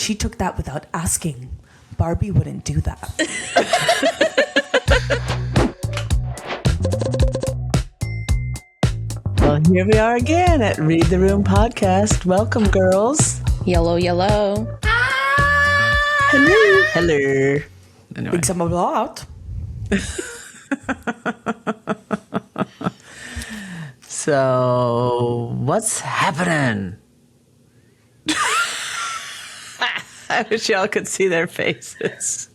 she took that without asking. Barbie wouldn't do that. Well, here we are again at Read the Room podcast. Welcome, girls. Yellow. Hello. Hello. Anyway. Big summer blowout. So, what's happening? I wish y'all could see their faces.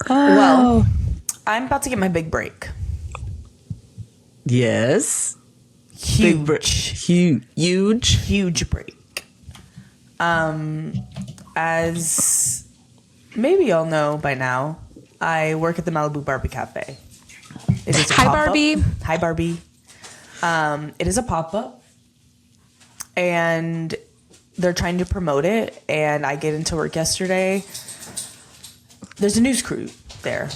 Well, I'm about to get my big break. Yes. Huge break. As maybe y'all know by now, I work at the Malibu Barbie Cafe. It is a Hi, pop-up. Barbie. Hi, Barbie. It is a pop-up, and they're trying to promote it, and I get into work yesterday. There's a news crew there.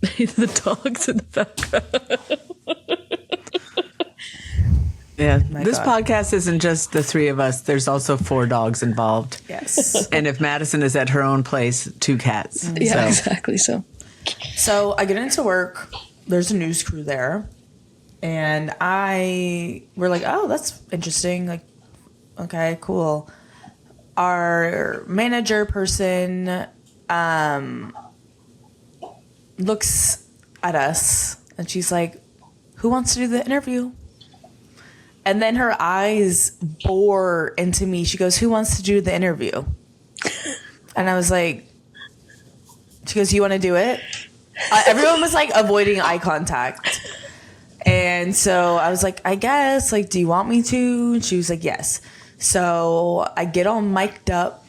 The dogs in the background. Yeah, My this God. podcast isn't just the three of us. There's also 4 dogs involved. Yes. And if Madison is at her own place, 2 cats. Yeah, exactly. So So I get into work. There's a news crew there. And we're like, oh, that's interesting. Like, okay, cool. Our manager person looks at us and she's like, who wants to do the interview? And then her eyes bore into me. She goes, who wants to do the interview? And I was like, she goes, you want to do it? Everyone was like avoiding eye contact. And so I was like, I guess, like, do you want me to? And she was like, yes. So I get all mic'd up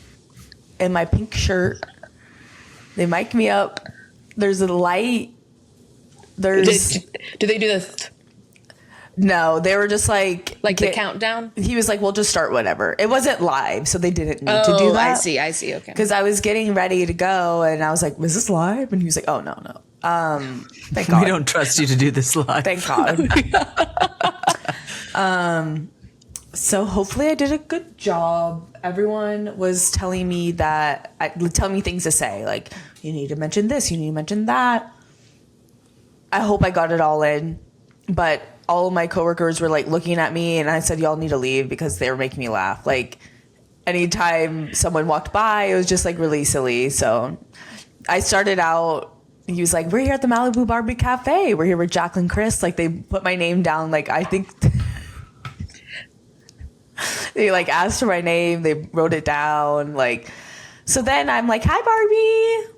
in my pink shirt. They mic me up. There's a light. do they do the No, they were just like the countdown? He was like, we'll just start whatever. It wasn't live, so they didn't need to do that. I see. Okay. Because I was getting ready to go, and I was like, was this live? And he was like, oh, no. Thank God. We don't trust you to do this live. Thank God. So hopefully I did a good job. Everyone was telling me things to say. Like, you need to mention this, you need to mention that. I hope I got it all in. But all of my coworkers were like looking at me, and I said, y'all need to leave because they were making me laugh. Like, anytime someone walked by, it was just like really silly. So I started out, he was like, we're here at the Malibu Barbie Cafe. We're here with Jacquelyn, Chris. Like, they put my name down. Like, I think they like asked for my name. They wrote it down. Like, so then I'm like, hi, Barbie.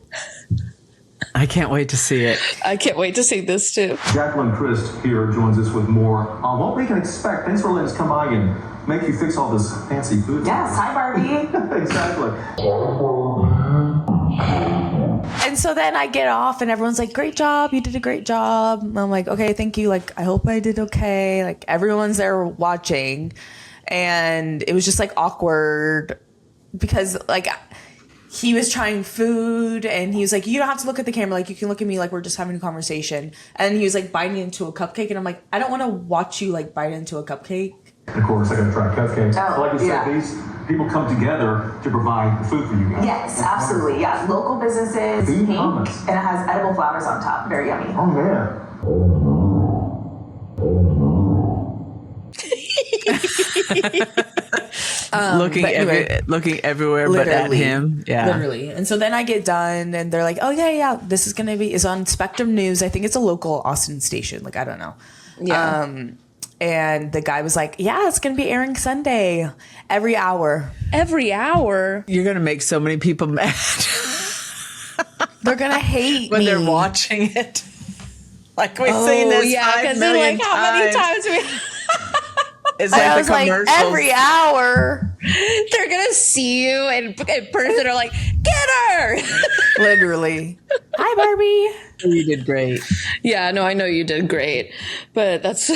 I can't wait to see it. I can't wait to see this too. Jacquelyn Christ here joins us with more on what we can expect. Thanks for letting us come by and make you fix all this fancy food. Yes, hi, Barbie. Exactly. And so then I get off and everyone's like, great job. You did a great job. And I'm like, okay, thank you. Like, I hope I did okay. Like, everyone's there watching. And it was just like awkward because like he was trying food and he was like, you don't have to look at the camera. Like, you can look at me like we're just having a conversation. And he was like biting into a cupcake. And I'm like, I don't want to watch you like bite into a cupcake. Of course, I gotta try cupcakes. Oh, Like you yeah. said, these people come together to provide the food for you guys. Yes, absolutely. Yeah, local businesses, Bean pink, hummus. and it has edible flowers on top. Very yummy. Oh, man. looking everywhere but at him. Yeah. Literally. And so then I get done and they're like, oh, yeah, this is going to be, it's on Spectrum News. I think it's a local Austin station. Like, I don't know. Yeah. And the guy was like, yeah, it's going to be airing Sunday every hour. Every hour. You're going to make so many people mad They're going to hate when me. they're watching it. Like we've seen this 5 million like, how many times we... It's And I like was the like, commercials. every hour. They're gonna see you in person are like, get her. Literally. Hi, Barbie. You did great. Yeah, no, I know you did great, but that's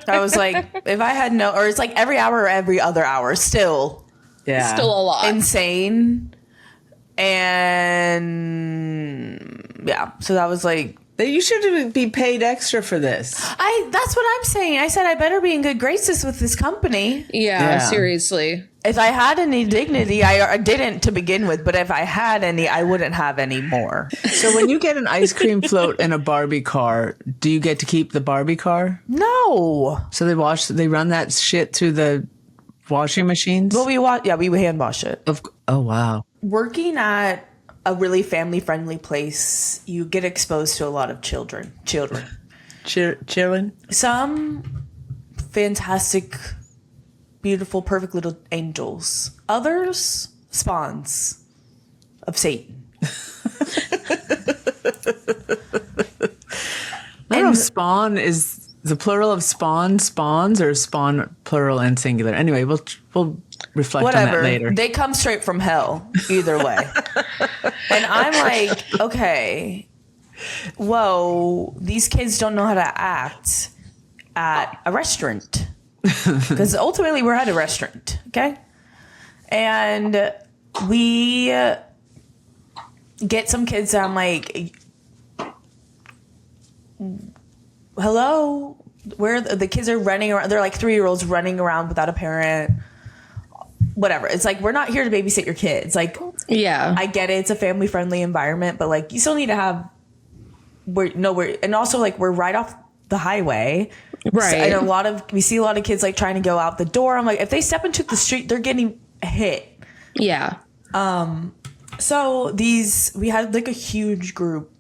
I was like, if I had or it's like every hour or every other hour. Still Yeah. still a lot. insane. And yeah, so that was like, You should be paid extra for this. That's what I'm saying. I said I better be in good graces with this company. Yeah, seriously. If I had any dignity, I didn't to begin with, but if I had any, I wouldn't have any more. So when you get an ice cream float and a Barbie car, do you get to keep the Barbie car? No. So they run that shit through the washing machines? Well, we hand wash it. Oh, wow. Working at a really family-friendly place, you get exposed to a lot of children. Chillin'? Some fantastic, beautiful, perfect little angels. Others, spawns of Satan. I don't know if spawn is the plural of spawns, or spawn plural and singular. Anyway, we'll reflect on that later. They come straight from hell, either way. And I'm like, okay, whoa, these kids don't know how to act at a restaurant. Because ultimately we're at a restaurant, okay? And we get some kids that I'm like, hello? Where the kids are running around. They're like 3-year-olds running around without a parent. Whatever. It's like, we're not here to babysit your kids. Like, yeah, I get it. It's a family friendly environment, but like, you still need to have and also like, we're right off the highway. Right. So, and we see a lot of kids like trying to go out the door. I'm like, if they step into the street, they're getting hit. Yeah. So we had like a huge group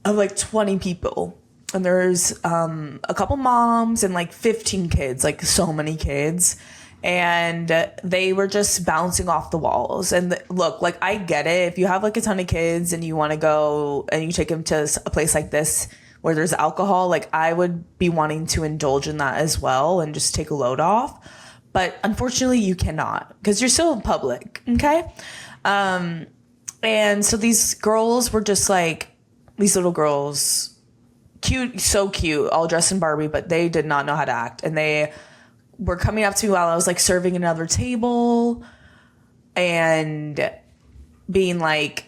of like 20 people. And there's a couple moms and like 15 kids, like so many kids. And they were just bouncing off the walls. And look, like, I get it. If you have like a ton of kids and you want to go and you take them to a place like this where there's alcohol, like, I would be wanting to indulge in that as well and just take a load off. But unfortunately, you cannot, because you're still in public. Okay. And so these girls were just like, these little girls, cute, so cute, all dressed in Barbie, but they did not know how to act. And they were coming up to me while I was like serving another table and being like,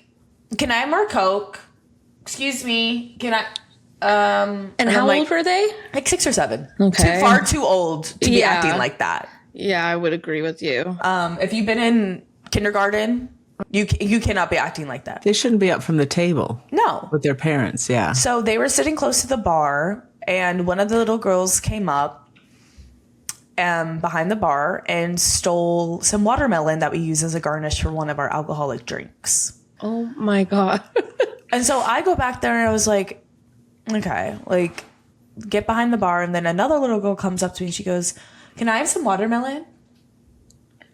can I have more Coke? Excuse me. Can I? And how old were they? Like 6 or 7. Okay. Far too old to be acting like that. Yeah, I would agree with you. If you've been in kindergarten, you cannot be acting like that. They shouldn't be up from the table. No. With their parents, yeah. So they were sitting close to the bar, and one of the little girls came up behind the bar and stole some watermelon that we use as a garnish for one of our alcoholic drinks. Oh my God. And so I go back there and I was like, okay, like, get behind the bar. And then another little girl comes up to me and she goes, can I have some watermelon?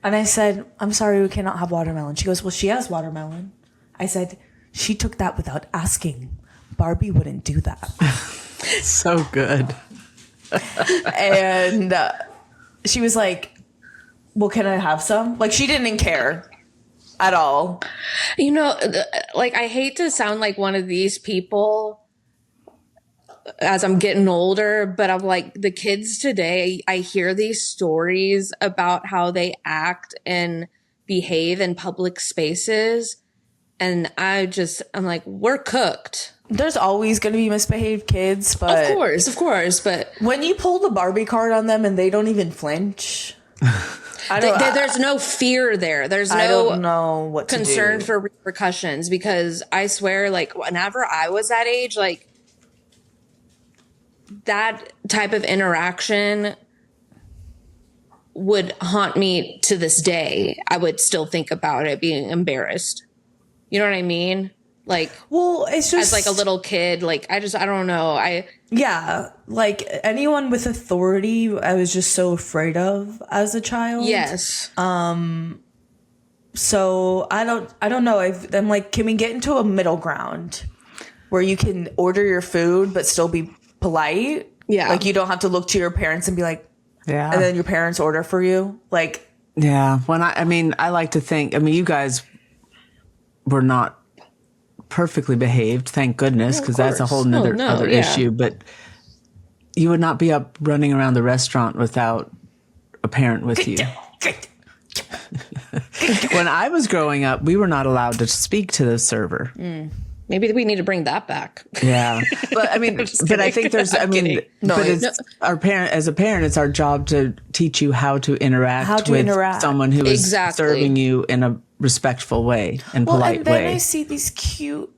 And I said, I'm sorry, we cannot have watermelon. She goes, well, she has watermelon. I said, she took that without asking. Barbie wouldn't do that. So good. And she was like, well, can I have some? Like, she didn't care at all. You know, like, I hate to sound like one of these people as I'm getting older, but I'm like, the kids today, I hear these stories about how they act and behave in public spaces. And I'm like, we're cooked. There's always going to be misbehaved kids, but Of course. But when you pull the Barbie card on them and they don't even flinch, there's no fear there. There's I no don't know what concern to do. for repercussions, because I swear, like, whenever I was that age, like, that type of interaction would haunt me to this day. I would still think about it, being embarrassed. You know what I mean? Like, Well, it's just as like a little kid, like, I don't know. Yeah, like anyone with authority, I was just so afraid of as a child. Yes. So I don't know. I'm like, can we get into a middle ground where you can order your food but still be polite? Yeah. Like, you don't have to look to your parents and be like, Yeah. and then your parents order for you. Like, Yeah. I like to think, you guys were not perfectly behaved, thank goodness, because that's a whole nother other issue. But you would not be up running around the restaurant without a parent with you. When I was growing up, we were not allowed to speak to the server. Maybe we need to bring that back. Yeah. But I mean, but I think there's, our parent, as a parent, it's our job to teach you how to interact with someone who is serving you in a respectful way and polite way. And then I see these cute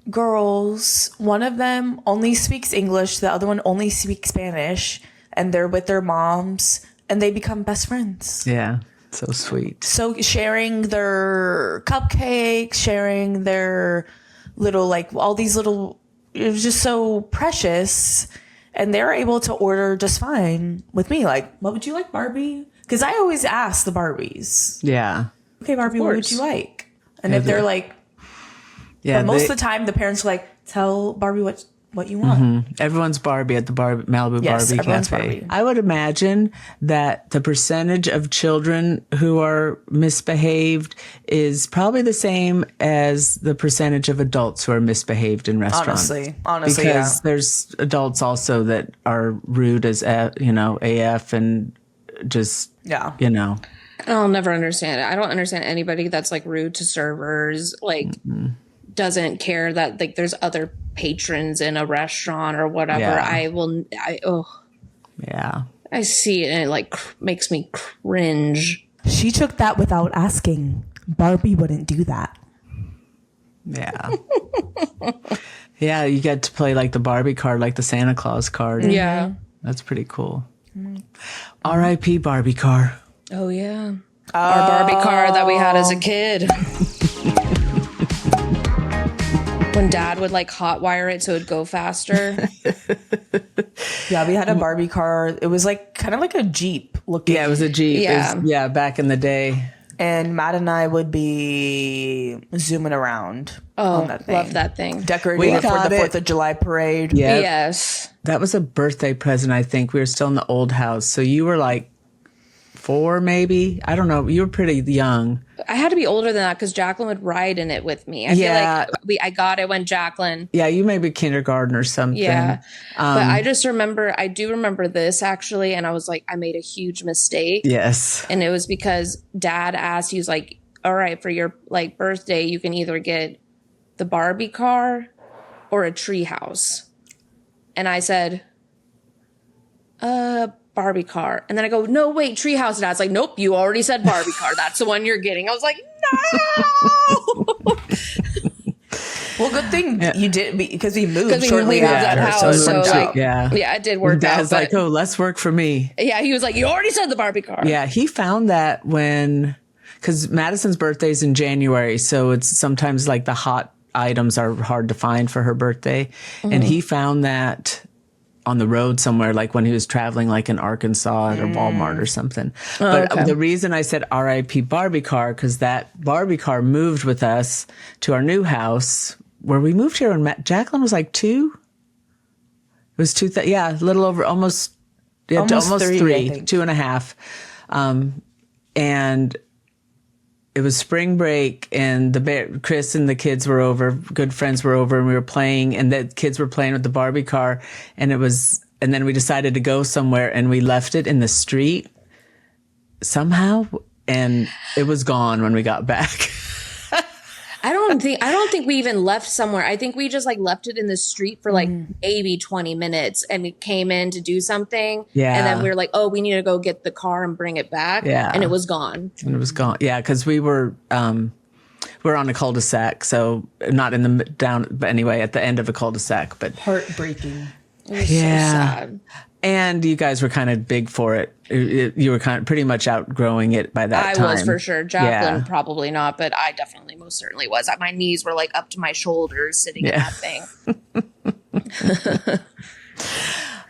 girls. One of them only speaks English. The other one only speaks Spanish, and they're with their moms and they become best friends. Yeah. So sweet. So sharing their cupcakes, sharing their little, like all these little, it was just so precious. And they're able to order just fine with me. Like, what would you like, Barbie? Because I always ask the Barbies. Yeah. Okay, Barbie, what would you like? And if they're like, but most of the time the parents are like, tell Barbie what you want. Mm-hmm. Everyone's Barbie at the Malibu Barbie Cafe. Barbie. I would imagine that the percentage of children who are misbehaved is probably the same as the percentage of adults who are misbehaved in restaurants. Honestly, because there's adults also that are rude as AF and just I'll never understand it. I don't understand anybody that's like rude to servers, like doesn't care that like there's other patrons in a restaurant or whatever. Yeah. I see it and it like makes me cringe. She took that without asking. Barbie wouldn't do that. Yeah. Yeah, you get to play like the Barbie card, like the Santa Claus card. Yeah. That's pretty cool. R.I.P. Barbie car. Oh, yeah. Our Barbie car that we had as a kid. When Dad would like hotwire it so it'd go faster. Yeah, we had a Barbie car. It was like kind of like a Jeep looking. Yeah, it was a Jeep. Yeah. Back in the day. And Matt and I would be zooming around on that thing. Love that thing. Decorating it for the 4th of July parade. Yep. Yes. That was a birthday present, I think. We were still in the old house. So you were like 4, maybe? I don't know. You were pretty young. I had to be older than that because Jacquelyn would ride in it with me. I feel like I got it when Jacquelyn. Yeah, you may be kindergarten or something. Yeah. But I do remember this actually. And I was like, I made a huge mistake. Yes. And it was because Dad asked, he was like, all right, for your like birthday, you can either get the Barbie car or a tree house. And I said, Barbie car. And then I go, no, wait, treehouse. Dad's like, nope, you already said Barbie car. That's the one you're getting. I was like, no. Well, good thing you did because we moved shortly after. That house. So it did work out. Dad's like, oh, less work for me. Yeah, he was like, you already said the Barbie car. Yeah, he found that because Madison's birthday is in January. So it's sometimes like the hot items are hard to find for her birthday. Mm-hmm. And he found that on the road somewhere, like when he was traveling like in Arkansas at a Walmart or something. But the reason I said R.I.P. Barbie car, because that Barbie car moved with us to our new house where we moved here when Jacquelyn was like 2. It was 2, a little over, almost 3, 2.5. And it was spring break and Chris and the kids were over, good friends were over, and we were playing, and the kids were playing with the Barbie car, and then we decided to go somewhere and we left it in the street somehow, and it was gone when we got back. I don't think we even left somewhere. I think we just like left it in the street for like maybe 20 minutes and we came in to do something. Yeah. And then we were like, oh, we need to go get the car and bring it back. Yeah. And it was gone. Yeah. Cause we were on a cul-de-sac. So not in the down, but anyway, at the end of a cul-de-sac, but heartbreaking. It was so sad. And you guys were kind of big for it. You were kind of pretty much outgrowing it by that time. I was for sure. Jacquelyn probably not, but I definitely most certainly was. My knees were like up to my shoulders sitting in that thing.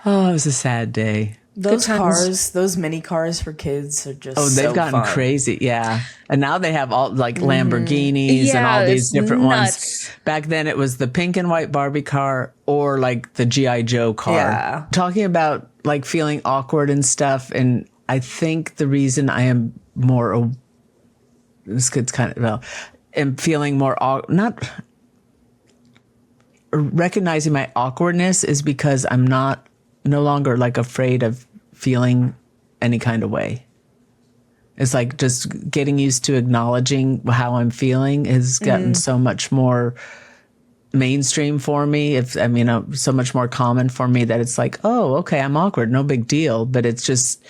Oh, it was a sad day. Those mini cars for kids are just they've gotten fun. Crazy. Yeah. And now they have all like Lamborghinis and all these different ones. Back then it was the pink and white Barbie car or like the G.I. Joe car. Yeah. Talking about like feeling awkward and stuff. And I think the reason I am more, this gets kind of, am feeling more, not recognizing my awkwardness is because I'm no longer like afraid of feeling any kind of way. It's like just getting used to acknowledging how I'm feeling has gotten so much more mainstream for me. So much more common for me that it's like, oh, okay, I'm awkward, no big deal. But it's just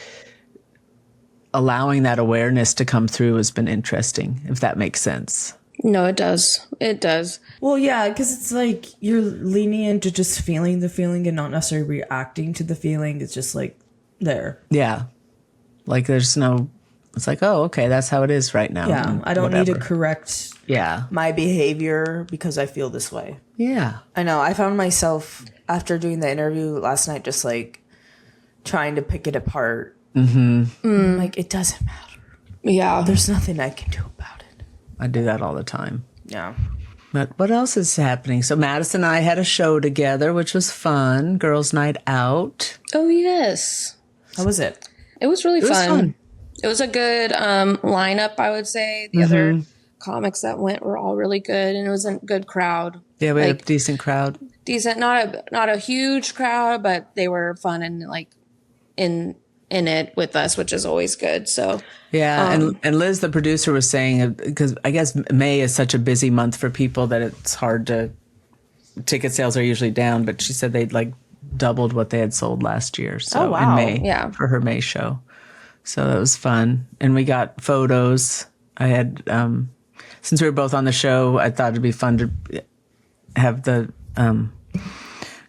allowing that awareness to come through has been interesting, if that makes sense. No, it does. It does. Well, yeah, because it's like you're leaning into just feeling the feeling and not necessarily reacting to the feeling. It's just like there. Yeah. Like it's like, oh, okay, that's how it is right now. Yeah, I don't need to correct my behavior because I feel this way. Yeah. I know. I found myself after doing the interview last night just like trying to pick it apart. Mm-hmm. Like, it doesn't matter. Yeah. There's nothing I can do about it. I do that all the time. Yeah. But what else is happening? So Madison and I had a show together, which was fun. Girls' night out. Oh, yes. How was it? It was really fun. It was a good lineup, I would say. The other comics that went were all really good, and it was a good crowd. Yeah, we had a decent crowd. Decent, not a huge crowd, but they were fun and like in it with us, which is always good. So yeah, and Liz, the producer, was saying, because I guess May is such a busy month for people that it's hard to. Ticket sales are usually down, but she said they'd like doubled what they had sold last year. So in May, for her May show. So it was fun. And we got photos. I had, since we were both on the show, I thought it'd be fun to have the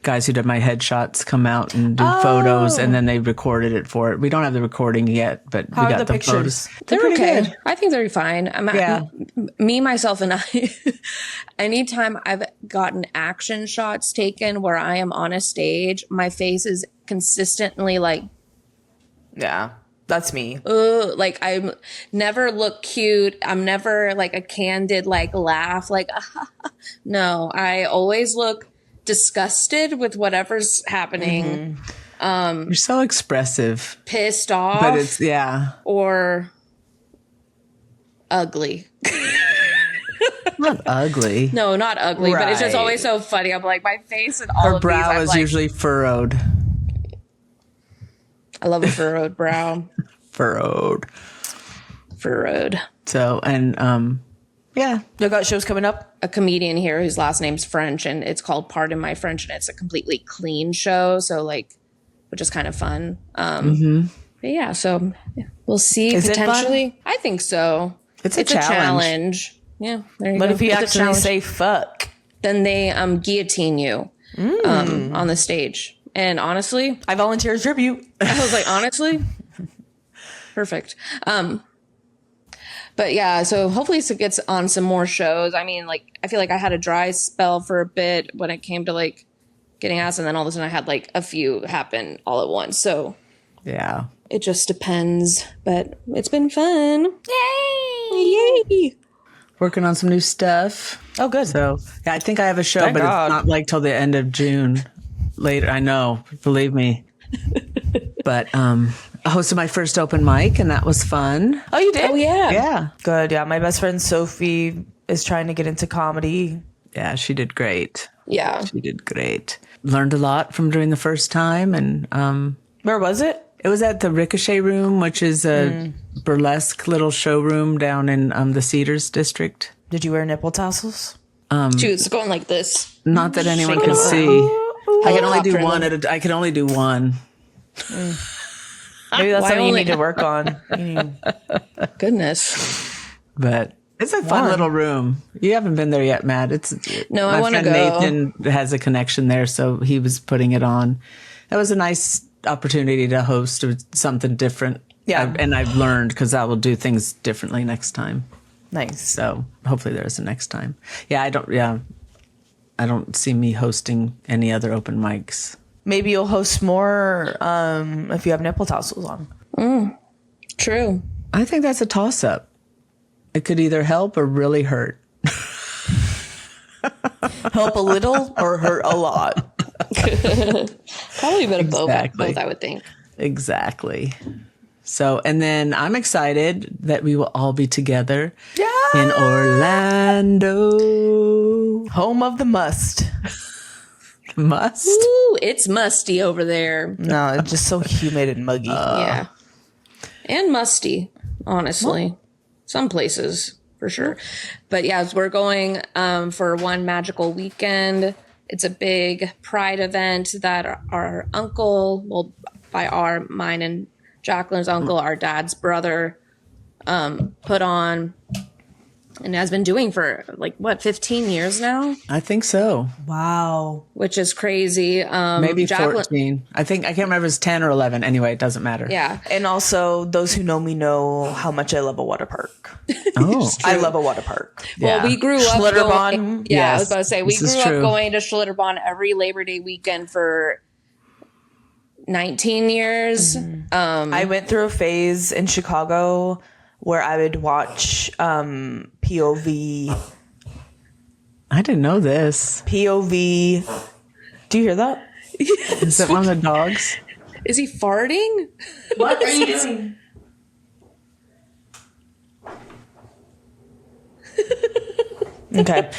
guys who did my headshots come out and do photos, and then they recorded it for it. We don't have the recording yet, but we got the photos. They're okay. Good. I think they're fine. Me, myself, and I, anytime I've gotten action shots taken where I am on a stage, my face is consistently like, yeah. That's me. Like I never look cute. I'm never like a candid like laugh. Like no, I always look disgusted with whatever's happening. You're so expressive. Pissed off. But it's or ugly. Not ugly. No, not ugly. Right. But it's just always so funny. I'm like my face and all her brow is usually furrowed. I love a furrowed brow. Furrowed. So, and, yeah. You got shows coming up? A comedian here whose last name's French, and it's called Pardon My French, and it's a completely clean show. So, like, which is kind of fun. But yeah, so we'll see. Is potentially. It fun? I think so. It's a challenge. Yeah. There you go. But if you actually say fuck, then they guillotine you on the stage. And honestly, I volunteer as tribute. I was like, honestly, perfect. But yeah, so hopefully it gets on some more shows. I mean, like, I feel like I had a dry spell for a bit when it came to like getting asked, and then all of a sudden I had like a few happen all at once. So yeah, it just depends. But it's been fun. Yay! Working on some new stuff. Oh, good. So yeah, I think I have a show, but it's not like till the end of June. Later, I know, believe me. But I hosted my first open mic, and that was fun. Oh, you did? Oh, yeah. Yeah. Good. Yeah, my best friend Sophie is trying to get into comedy. Yeah, she did great. Yeah. She did great. Learned a lot from doing the first time. And where was it? It was at the Ricochet Room, which is a burlesque little showroom down in the Cedars district. Did you wear nipple tassels? She was going like this. Not that anyone could see. I can only do one I can only do one. Maybe that's something you need to work on. Goodness. But it's a fun little room. You haven't been there yet, Matt. No, I want to go. Nathan has a connection there, so he was putting it on. That was a nice opportunity to host something different. Yeah. And I've learned because I will do things differently next time. Nice. So hopefully there's a next time. Yeah, I don't see me hosting any other open mics. Maybe you'll host more if you have nipple tassels on. True. I think that's a toss-up. It could either help or really hurt. Help a little or hurt a lot. Probably a bit of both, I would think. Exactly. So, and then I'm excited that we will all be together in Orlando. Home of the must. Must? Ooh, it's musty over there. No, it's just so humid and muggy. Yeah. And musty, honestly. Some places. for sure. But yeah, we're going for one magical weekend. It's a big pride event that our uncle, well, mine and Jacquelyn's uncle, our dad's brother, put on and has been doing for 15 years now? I think so. Wow. Which is crazy. Maybe 14. I can't remember if it's 10 or 11. Anyway, it doesn't matter. Yeah. And also, those who know me know how much I love a water park. Oh. I love a water park. Well, we grew up Schlitterbahn. I was about to say, we grew up true. going to Schlitterbahn every Labor Day weekend for 19 years. I went through a phase in Chicago where I would watch POV. I didn't know this. POV. Do you hear that? Is that one of the dogs? Is he farting? What are you doing? Okay.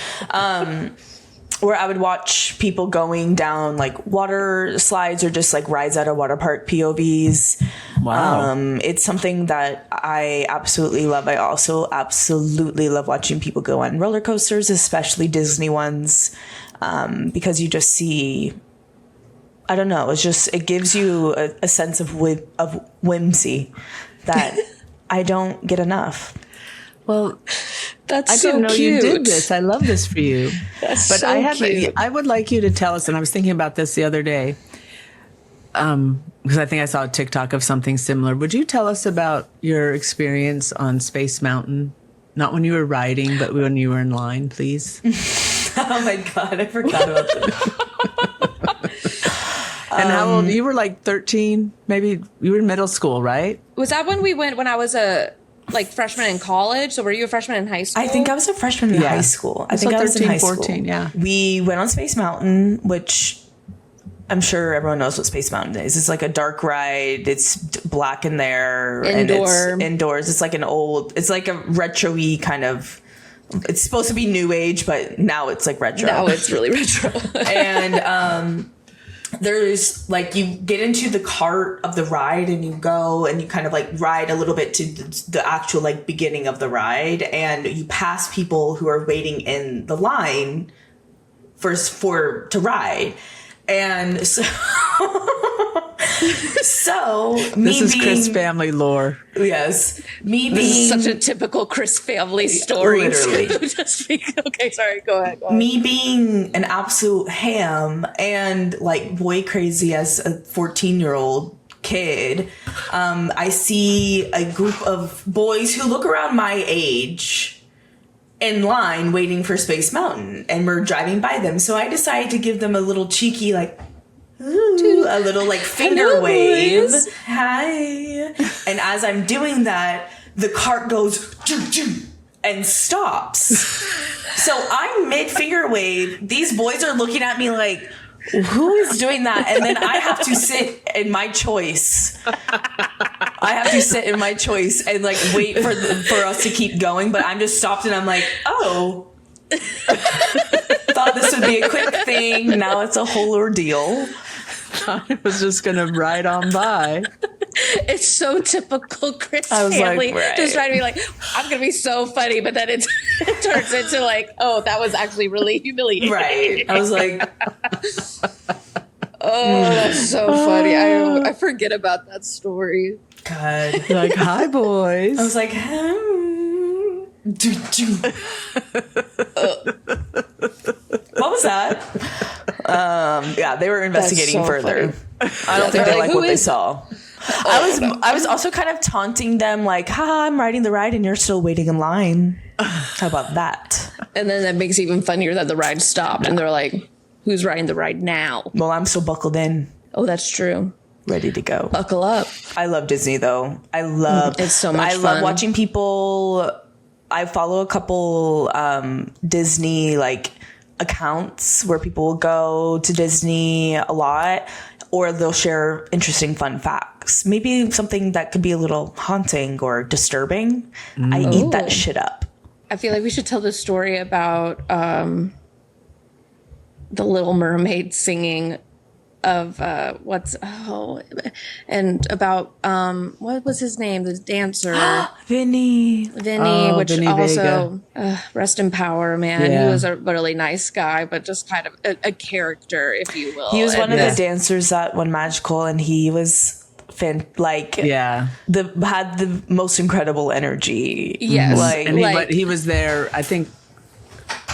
Where I would watch people going down like water slides or just like rides at a water park, POVs. Wow. It's something that I absolutely love. I also absolutely love watching people go on roller coasters, especially Disney ones, because you just see, I don't know, it gives you a sense of whimsy that I don't get enough. Well, That's I so didn't know cute. you did this. I love this for you. That's But so cute. I would like you to tell us, and I was thinking about this the other day, because I think I saw a TikTok of something similar. Would you tell us about your experience on Space Mountain? Not when you were riding, but when you were in line, please. Oh my God, I forgot about that. And how old? You were like 13, maybe you were in middle school, right? Was that when we went, when I was a freshman in college? So were you a freshman in high school? I think I was a freshman in high school. I think I was in 13, high 14, school. yeah. We went on Space Mountain, which I'm sure everyone knows what Space Mountain is. It's like a dark ride. It's black in there. And it's indoors. It's like it's like a retro-y kind of, it's supposed to be new age, but now it's like retro. Now it's really retro. And there's like, you get into the cart of the ride and you go and you kind of like ride a little bit to the actual like beginning of the ride, and you pass people who are waiting in the line to ride. And so This is Chris family lore. Yes. Me This being is such a typical Chris family story. Literally. Okay, sorry, go ahead. Me being an absolute ham and like boy crazy as a 14-year-old kid, I see a group of boys who look around my age in line waiting for Space Mountain, and we're driving by them. So I decided to give them a little cheeky, like, ooh, a little like finger Hello, wave. boys. Hi. And as I'm doing that, the cart goes and stops. So I'm mid finger wave. These boys are looking at me like, who is doing that? And then I have to sit in my choice. And like wait for us to keep going. But I'm just stopped and I'm like, oh, thought this would be a quick thing. Now it's a whole ordeal. I was just going to ride on by. It's so typical Chris I was family. like, right. Just trying to be like, I'm going to be so funny. But then it turns into like, oh, that was actually really humiliating. Right. I was like, oh, that's so funny. I forget about that story. God. Like, hi, boys. I was like, what was that? Yeah, they were investigating so further. funny. I don't think they're they like, like "Who what they is-" saw. I was also kind of taunting them, like, "Ha, I'm riding the ride and you're still waiting in line. How about that?" And then that makes it even funnier that the ride stopped and they're like, who's riding the ride now? Well, I'm still buckled in, Oh, that's true. ready to go. Buckle up. I love Disney though. I love It's so much I love fun. watching people. I follow a couple Disney like accounts where people will go to Disney a lot, or they'll share interesting fun facts. Maybe something that could be a little haunting or disturbing. I eat that shit up. I feel like we should tell the story about the Little Mermaid singing and about what was his name, the dancer Vinny, which Vinny also rest in power, man. Yeah. He was a really nice guy, but just kind of a character, if you will. he was one of the dancers that won Magical, and he was had the most incredible energy. Yes, but he was there, I think,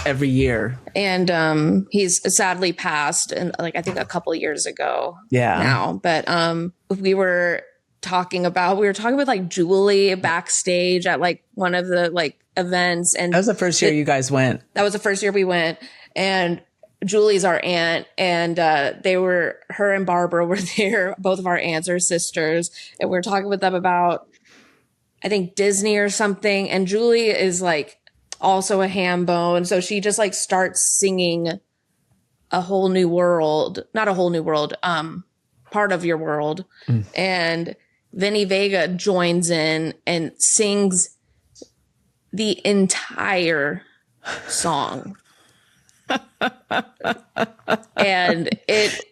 every year, and he's sadly passed, and I think a couple of years ago. Now, but we were talking with Julie backstage at one of the events, and that was the first year you guys went. That was the first year we went, and Julie's our aunt, and her and Barbara were there. Both of our aunts are sisters, and we were talking with them about, I think, Disney or something. And Julie is also a ham bone, so she just starts singing a whole new world, not a whole new world, part of your world. And Vinny Vega joins in and sings the entire song. And it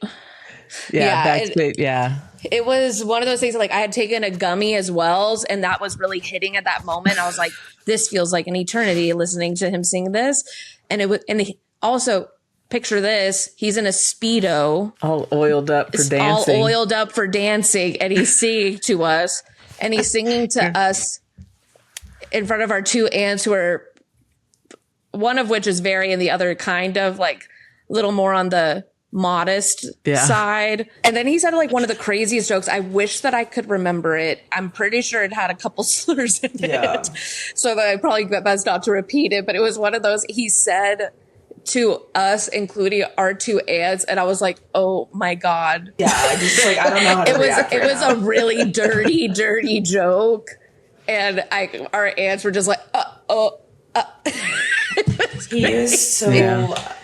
was one of those things I had taken a gummy as well, and that was really hitting at that moment. I was like, this feels like an eternity listening to him sing this. And also picture this, he's in a Speedo, all oiled up for dancing, and he's singing to us, and he's singing to us in front of our two aunts, who are, one of which is very, and the other kind of a little more on the modest side. And then he said one of the craziest jokes. I wish that I could remember it. I'm pretty sure it had a couple slurs in it, so that I probably best not to repeat it. But it was one of those he said to us, including our two aunts, and I was like, oh my God. Yeah, I just I don't know how to react. It was a really dirty joke, and our aunts were just like, He is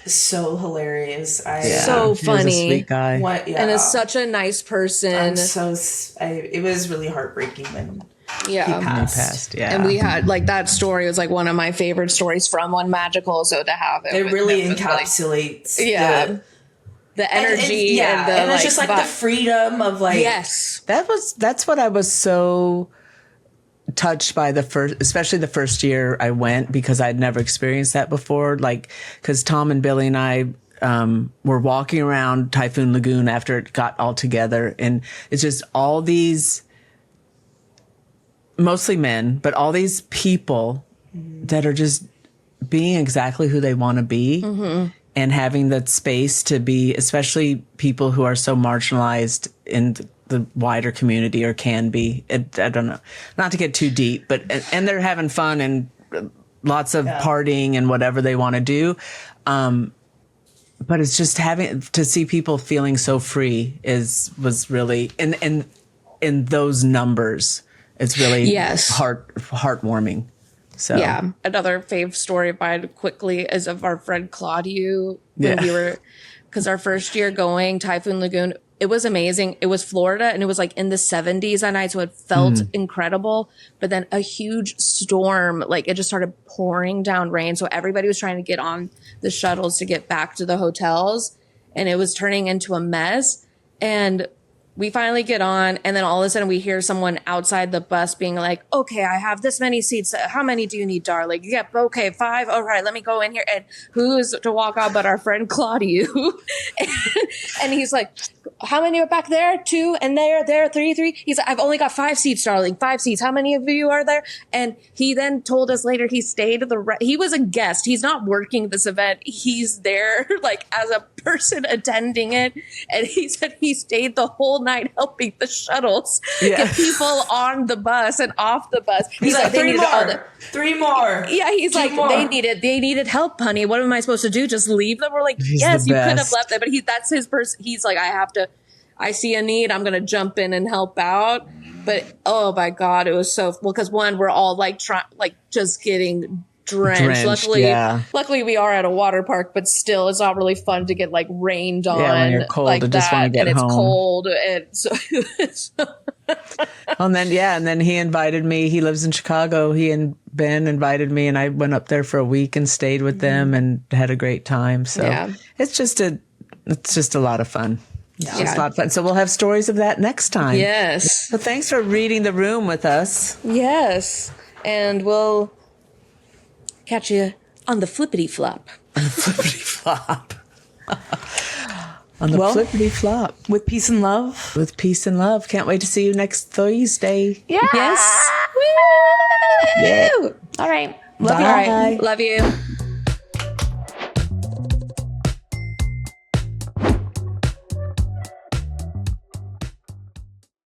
so hilarious. So funny. He's a sweet guy. And is such a nice person. It was really heartbreaking when he passed. And we had that story was one of my favorite stories from One Magical. So to have it really encapsulates the energy and it's just the freedom of yes. That's what I was so touched by especially the first year I went, because I'd never experienced that before. Because Tom and Billy and I were walking around Typhoon Lagoon after it got all together, and it's just all these, mostly men, but all these people that are just being exactly who they want to be, and having that space to be, especially people who are so marginalized in the wider community, or can be. I don't know, not to get too deep, but and they're having fun and lots of partying and whatever they want to do. But it's just having to see people feeling so free was really in those numbers. It's really heartwarming. So another fave story of mine quickly is of our friend Claudio when we were, because our first year going Typhoon Lagoon, it was amazing. It was Florida, and it was in the 70s that night, so it felt incredible. But then a huge storm, it just started pouring down rain, so everybody was trying to get on the shuttles to get back to the hotels, and it was turning into a mess. And we finally get on, and then all of a sudden we hear someone outside the bus being like, okay, I have this many seats. How many do you need, darling? Yep, okay, 5. All right, let me go in here. And who's to walk out but our friend Claudio? And he's like, how many are back there? 2, and there, 3. He's like, I've only got 5 seats, darling. 5 seats. How many of you are there? And he then told us later he stayed he was a guest. He's not working this event. He's there as a person attending it. And he said he stayed the whole night helping the shuttles get people on the bus and off the bus. He's like, 3 more. Yeah, he's like, they needed help, honey. What am I supposed to do? Just leave them? We're like, yes, you could have left them. But that's his person. He's like, I see a need, I'm gonna jump in and help out. But oh my God, it was so because we're all just getting drenched. Luckily we are at a water park, but still it's not really fun to get rained on when you're cold and just want to get home. It's cold, and so and then he invited me. He lives in Chicago. He and Ben invited me, and I went up there for a week and stayed with them and had a great time. So it's just a lot of fun. It's just a lot of fun. So we'll have stories of that next time. Yes. So thanks for reading the room with us. Yes. And we'll catch you on the flippity flop. On the flippity flop. On the flippity flop. With peace and love. With peace and love. Can't wait to see you next Thursday. Yeah. Yes. Yeah. Woo! All right. Love you. All right. Love you.